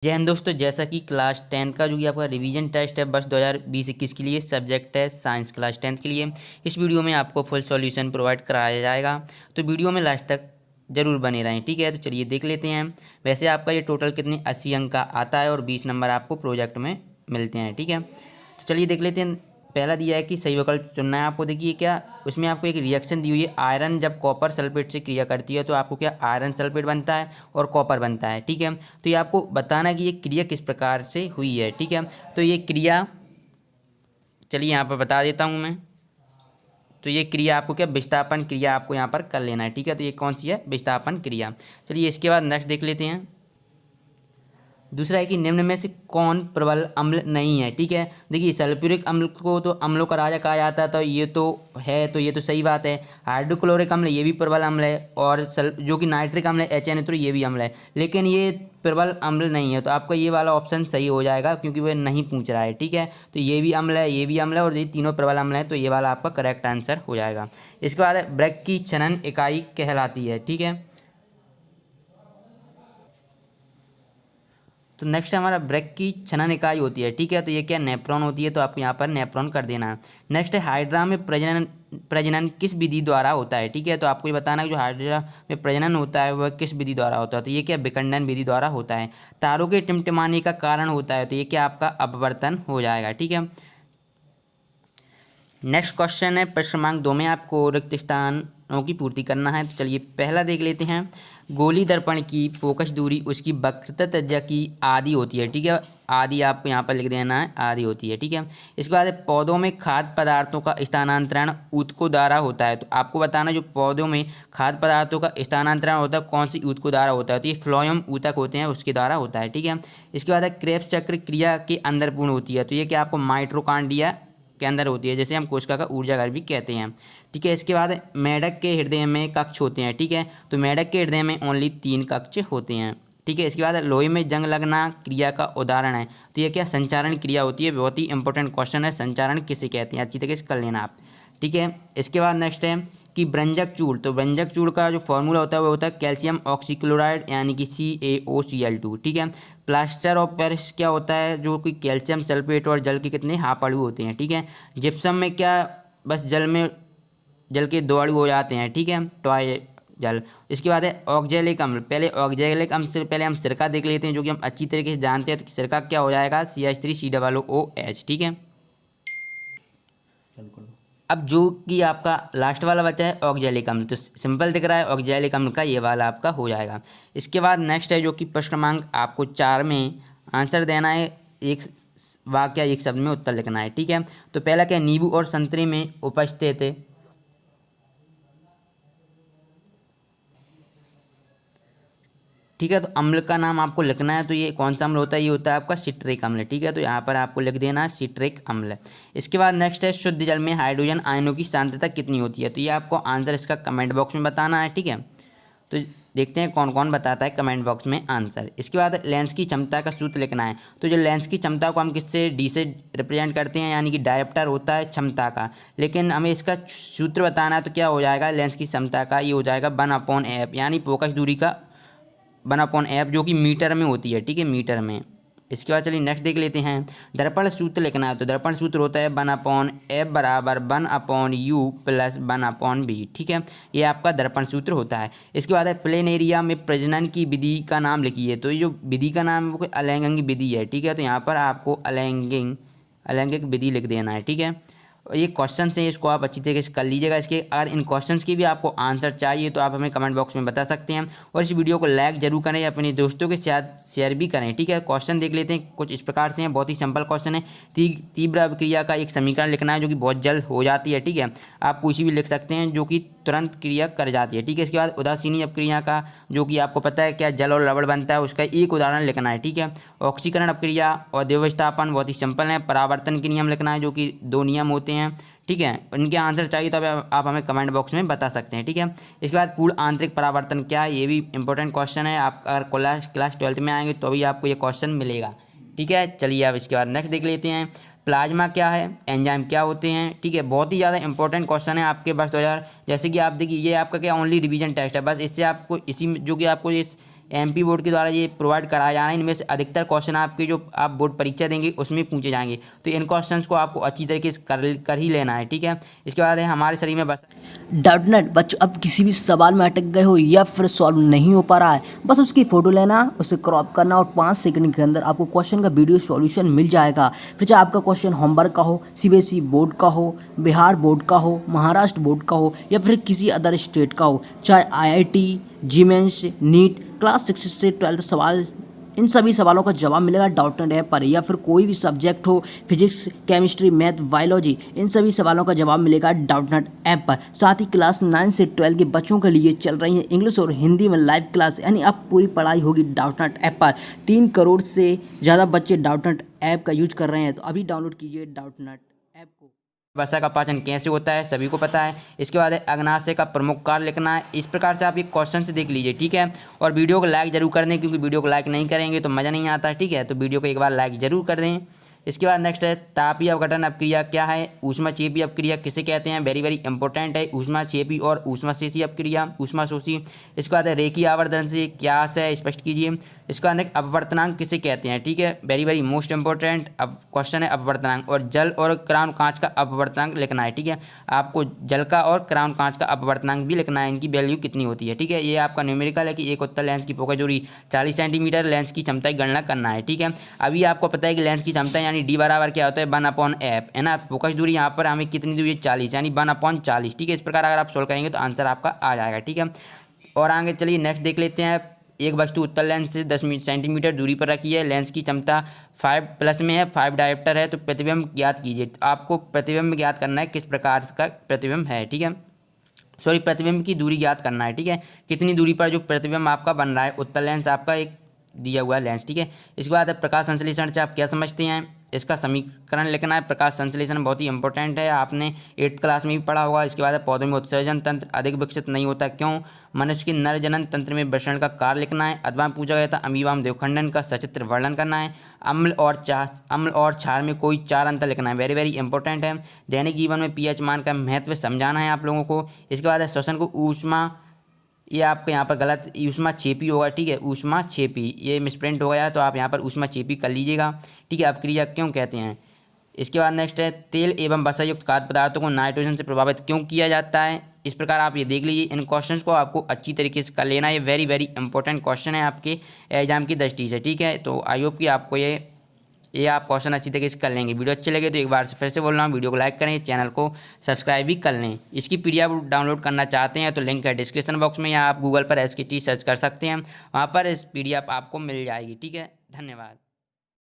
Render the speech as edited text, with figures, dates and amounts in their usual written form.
जय हिंद दोस्तों, जैसा कि क्लास 10 का जो कि आपका रिवीजन टेस्ट है बस 2020-21 के लिए सब्जेक्ट है साइंस क्लास 10 के लिए। इस वीडियो में आपको फुल सॉल्यूशन प्रोवाइड कराया जाएगा, तो वीडियो में लास्ट तक जरूर बने रहें। ठीक है, तो चलिए देख लेते हैं। वैसे आपका ये टोटल कितने 80 अंक का आता है और 20 नंबर आपको प्रोजेक्ट में मिलते हैं। ठीक है, तो चलिए देख लेते हैं। पहला दिया है कि सही विकल्प चुनना है आपको। देखिए क्या उसमें आपको एक रिएक्शन दी हुई है, आयरन जब कॉपर सल्फेट से क्रिया करती है तो आपको क्या आयरन सल्फेट बनता है और कॉपर बनता है। ठीक है, तो ये आपको बताना है कि ये क्रिया किस प्रकार से हुई है। ठीक है, तो ये क्रिया चलिए यहाँ पर बता देता हूँ मैं। तो ये क्रिया आपको क्या विस्थापन क्रिया आपको यहाँ पर कर लेना है। ठीक है, तो ये कौन सी है, विस्थापन क्रिया। चलिए इसके बाद नेक्स्ट देख लेते हैं। दूसरा है कि निम्न में से कौन प्रबल अम्ल नहीं है। ठीक है, देखिए सल्फ्यूरिक अम्ल को तो अम्लों का राजा कहा जाता है, तो ये तो है, तो ये तो सही बात है। हाइड्रोक्लोरिक अम्ल ये भी प्रबल अम्ल है, और जो कि नाइट्रिक अम्ल है HNO3 ये भी अम्ल है, लेकिन ये प्रबल अम्ल नहीं है। तो आपका ये वाला ऑप्शन सही हो जाएगा क्योंकि वह नहीं पूछ रहा है। ठीक है, तो ये भी अम्ल है, ये भी अम्ल है और ये तीनों प्रबल अम्ल है, तो ये वाला आपका करेक्ट आंसर हो जाएगा। इसके बाद ब्रेक की छनन इकाई कहलाती है। ठीक है, तो नेक्स्ट हमारा ब्रेक की छनन इकाई होती है। ठीक है, तो ये क्या नेफ्रॉन होती है, तो आपको यहाँ पर नेफ्रॉन कर देना है। नेक्स्ट है हाइड्रा में प्रजनन प्रजनन किस विधि द्वारा होता है। ठीक है, तो आपको ये बताना है कि जो हाइड्रा में प्रजनन होता है वह किस विधि द्वारा होता है, तो ये क्या विखंडन विधि द्वारा होता है। तारों के टिमटिमाने का कारण होता है, तो ये क्या आपका अपवर्तन हो जाएगा। ठीक है, नेक्स्ट क्वेश्चन है प्रश्न क्रमांक 2 में आपको रिक्त स्थानों की पूर्ति करना है। तो चलिए पहला देख लेते हैं। गोली दर्पण की फोकस दूरी उसकी वक्रता त्रिज्या की आधी होती है। ठीक है, आधी आपको यहाँ पर लिख देना है, आधी होती है। ठीक है, इसके बाद पौधों में खाद्य पदार्थों का स्थानांतरण ऊतकों द्वारा होता है। तो आपको बताना जो पौधों में खाद्य पदार्थों का स्थानांतरण होता है कौन सी ऊतकों द्वारा होता है, तो ये फ्लोएम ऊतक होते हैं उसके द्वारा होता है। ठीक है, इसके बाद क्रेब्स चक्र क्रिया के अंदर पूर्ण होती है, तो ये क्या आपको माइटोकॉन्ड्रिया के अंदर होती है, जैसे हम कोशिका का ऊर्जाघर भी कहते हैं। ठीक है, इसके बाद मेढक के हृदय में कक्ष होते हैं। ठीक है, तो मेढक के हृदय में ओनली 3 कक्ष होते हैं। ठीक है, इसके बाद लोहे में जंग लगना क्रिया का उदाहरण है, तो ये क्या संचारण क्रिया होती है। बहुत ही इंपॉर्टेंट क्वेश्चन है, संचारण किसे कहते हैं, अच्छी तरीके से कर लेना आप। ठीक है, इसके बाद नेक्स्ट है कि ब्रंजक चूर्ण, तो ब्रंजक चूर्ण का जो फॉर्मूला होता है वो होता है कैल्शियम ऑक्सीक्लोराइड यानी कि CaOCl2। ठीक है, प्लास्टर ऑफ पेरिस क्या होता है, जो कि कैल्शियम सल्फेट और जल के कितने हाफ अणु होते हैं। ठीक है, जिप्सम में क्या बस जल के 2 अणु हो जाते हैं। ठीक है, टॉय जल। इसके बाद है ऑक्जेलिक अम्ल। पहले ऑक्जेलिक अम्ल से पहले हम सिरका देख लेते हैं, जो कि हम अच्छी तरीके से जानते हैं। तो सिरका क्या हो जाएगा, CH3COOH। ठीक है, अब जो कि आपका लास्ट वाला बचा है ऑक्जेलिक अम्ल, तो सिंपल दिख रहा है ऑक्जेलिक अम्ल का, ये वाला आपका हो जाएगा। इसके बाद नेक्स्ट है जो कि प्रश्न क्रमांक आपको 4 में आंसर देना है, एक वाक्य एक शब्द में उत्तर लिखना है। ठीक है, तो पहला क्या नींबू और संतरे में उपस्थित है। ठीक है, तो अम्ल का नाम आपको लिखना है, तो ये कौन सा अम्ल होता है, ये होता है आपका सिट्रिक अम्ल। ठीक है, तो यहाँ पर आपको लिख देना है सिट्रिक अम्ल। इसके बाद नेक्स्ट है शुद्ध जल में हाइड्रोजन आयनों की सांद्रता कितनी होती है, तो ये आपको आंसर इसका कमेंट बॉक्स में बताना है। ठीक है, तो देखते हैं कौन कौन बताता है कमेंट बॉक्स में आंसर। इसके बाद लेंस की क्षमता का सूत्र लिखना है, तो जो लेंस की क्षमता को हम किससे D से रिप्रेजेंट करते हैं, यानी कि डायप्टर होता है क्षमता का, लेकिन हमें इसका सूत्र बताना है, तो क्या हो जाएगा लेंस की क्षमता का, ये हो जाएगा 1/f, यानी फोकस दूरी का 1/f, जो कि मीटर में होती है। ठीक है, मीटर में। इसके बाद चलिए नेक्स्ट देख लेते हैं। दर्पण सूत्र लिखना है, तो दर्पण सूत्र होता है 1/f बराबर 1/u प्लस 1/v। ठीक है, ये आपका दर्पण सूत्र होता है। इसके बाद है प्लेन एरिया में प्रजनन की विधि का नाम लिखिए, तो ये जो विधि का नाम है वो अलैंगिक विधि है। ठीक है, तो यहाँ पर आपको अलैंगिक विधि लिख देना है। ठीक है, ये क्वेश्चन है, इसको आप अच्छी तरीके से कर लीजिएगा। इसके अगर इन क्वेश्चंस की भी आपको आंसर चाहिए तो आप हमें कमेंट बॉक्स में बता सकते हैं, और इस वीडियो को लाइक जरूर करें, अपने दोस्तों के साथ शेयर भी करें। ठीक है, क्वेश्चन देख लेते हैं, कुछ इस प्रकार से हैं, बहुत ही सिंपल क्वेश्चन है। तीव्र अभिक्रिया का एक समीकरण लिखना है जो कि बहुत जल्द हो जाती है। ठीक है, आप कुछ भी लिख सकते हैं जो कि तुरंत क्रिया कर जाती है। ठीक है, इसके बाद उदासीनी अपक्रिया का, जो कि आपको पता है क्या जल और रबड़ बनता है, उसका एक उदाहरण लिखना है। ठीक है, ऑक्सीकरण अपक्रिया और देवविस्थापन बहुत ही सिंपल है। परावर्तन के नियम लिखना है, जो कि 2 नियम होते हैं। ठीक है, इनके आंसर चाहिए तो आप हमें कमेंट बॉक्स में बता सकते हैं। ठीक है, इसके बाद पूर्ण आंतरिक परावर्तन क्या है, ये भी इंपॉर्टेंट क्वेश्चन है। आप अगर क्लास 12 में आएंगे तो भी आपको ये क्वेश्चन मिलेगा। ठीक है, चलिए अब इसके बाद नेक्स्ट देख लेते हैं। प्लाज्मा क्या है, एंजाइम क्या होते हैं। ठीक है, बहुत ही ज़्यादा इंपॉर्टेंट क्वेश्चन है आपके पास 2000, जैसे कि आप देखिए ये आपका क्या ओनली रिवीजन टेस्ट है, बस इससे आपको इसी में जो कि आपको MP बोर्ड के द्वारा ये प्रोवाइड कराया जा रहा है। इनमें से अधिकतर क्वेश्चन आपके जो आप बोर्ड परीक्षा देंगे उसमें पूछे जाएंगे, तो इन क्वेश्चंस को आपको अच्छी तरीके से कर ही लेना है, ठीक है। इसके बाद है हमारे शरीर में बस डाउटनेट बच्चों, अब किसी भी सवाल में अटक गए हो या फिर सॉल्व नहीं हो पा रहा है, बस उसकी फ़ोटो लेना, उसे क्रॉप करना और 5 सेकंड के अंदर आपको क्वेश्चन का वीडियो सॉल्यूशन मिल जाएगा। फिर चाहे आपका क्वेश्चन होमवर्क का हो, CBSE बोर्ड का हो, बिहार बोर्ड का हो, महाराष्ट्र बोर्ड का हो या फिर किसी अदर स्टेट का हो, चाहे IIT, GMAINS, नीट, क्लास 6 से 12 सवाल, इन सभी सवालों का जवाब मिलेगा डाउटनेट ऐप पर। या फिर कोई भी सब्जेक्ट हो, फिजिक्स, केमिस्ट्री, मैथ, बायोलॉजी, इन सभी सवालोों का जवाब मिलेगा डाउटनेट ऐप पर। साथ ही क्लास 9 से 12 के बच्चों के लिए चल रही है इंग्लिश और हिंदी में लाइव क्लास, यानी अब पूरी पढ़ाई होगी डाउटनेट ऐप पर। 3 करोड़ से ज़्यादा बच्चे डाउटनेट ऐप का यूज कर रहे हैं, तो अभी डाउनलोड कीजिए डाउटनेट ऐप को। वसा का पाचन कैसे होता है सभी को पता है। इसके बाद है अग्नाशय का प्रमुख कार्य लिखना है। इस प्रकार से आप ये क्वेश्चन से देख लीजिए, ठीक है। और वीडियो को लाइक जरूर कर दें, क्योंकि वीडियो को लाइक नहीं करेंगे तो मज़ा नहीं आता, ठीक है। तो वीडियो को एक बार लाइक जरूर कर दें। इसके बाद नेक्स्ट है तापीय अपघटन अपक्रिया क्या है, ऊष्माक्षेपी अपक्रिया किसे कहते हैं, वेरी वेरी इंपॉर्टेंट है। ऊष्माक्षेपी और ऊष्माशोषी अपक्रिया, ऊष्माशोषी। इसके बाद है रेखीय आवर्धन से क्या है स्पष्ट कीजिए। इसके बाद अपवर्तनांक किसे कहते हैं, ठीक है, वेरी वेरी मोस्ट इंपॉर्टेंट अब क्वेश्चन है अपवर्तनांक। और जल और क्राउन कांच का अपवर्तनांक लिखना है, ठीक है। आपको जल का और क्राउन कांच का अपवर्तनांक भी लिखना है, इनकी वैल्यू कितनी होती है, ठीक है। ये आपका न्यूमेरिकल है कि एक उत्तल लेंस की फोकस दूरी 40 सेंटीमीटर, लेंस की क्षमता की गणना करना है, ठीक है। अभी आपको पता है कि लेंस की क्षमता यानी D बराबर क्या होता है 1/f, है ना। फोकस दूरी यहाँ पर हमें कितनी दूरी है 40, यानी 1/40, ठीक है। इस प्रकार अगर आप सोल्व करेंगे तो आंसर आपका आ जाएगा, ठीक है। और आगे चलिए नेक्स्ट देख लेते हैं। एक वस्तु उत्तल लेंस से 10 सेंटीमीटर दूरी पर रखी है, लेंस की क्षमता 5+ में है, 5 डायोप्टर है, तो प्रतिबिंब ज्ञात कीजिए। तो आपको प्रतिबिंब ज्ञात करना है किस प्रकार का प्रतिबिंब है, ठीक है। सॉरी, प्रतिबिंब की दूरी ज्ञात करना है, ठीक है। कितनी दूरी पर जो प्रतिबिंब आपका बन रहा है, उत्तल लेंस आपका एक दिया हुआ है लेंस, ठीक है। इसके बाद प्रकाश संश्लेषण से आप क्या समझते हैं, इसका समीकरण लिखना है। प्रकाश संश्लेषण बहुत ही इंपॉर्टेंट है, आपने 8th क्लास में भी पढ़ा होगा। इसके बाद पौधों में उत्सर्जन तंत्र अधिक विकसित नहीं होता क्यों, मनुष्य की नर जनन तंत्र में विषण का कार्य लिखना है। अथवा पूछा गया था अमीबा में देवखंडन का सचित्र वर्णन करना है। अम्ल और क्षार में कोई 4 अंतर लिखना है, वेरी वेरी इंपॉर्टेंट है। दैनिक जीवन में pH मान का महत्व समझाना है आप लोगों को। इसके बाद श्वसन को ऊष्मा, ये आपके यहाँ पर गलत ऊष्माक्षेपी होगा, ठीक है, ऊष्माक्षेपी, ये मिसप्रिंट हो गया है, तो आप यहाँ पर ऊष्माक्षेपी कर लीजिएगा, ठीक है। अपक्रिया क्यों कहते हैं। इसके बाद नेक्स्ट है तेल एवं वसा युक्त खाद्य पदार्थों को नाइट्रोजन से प्रभावित क्यों किया जाता है। इस प्रकार आप ये देख लीजिए, इन क्वेश्चंस को आपको अच्छी तरीके से कर लेना है। ये वेरी वेरी इंपॉर्टेंट क्वेश्चन है आपके एग्जाम की दृष्टि से, ठीक है। तो आई होप कि आपको ये आप क्वेश्चन अच्छी तरीके से कर लेंगे। वीडियो अच्छे लगे तो एक बार से फिर से बोल रहा हूँ, वीडियो को लाइक करें, चैनल को सब्सक्राइब भी कर लें। इसकी PDF डाउनलोड करना चाहते हैं तो लिंक है डिस्क्रिप्शन बॉक्स में, या आप गूगल पर SKT सर्च कर सकते हैं, वहाँ पर इस PDF आपको मिल जाएगी, ठीक है। धन्यवाद।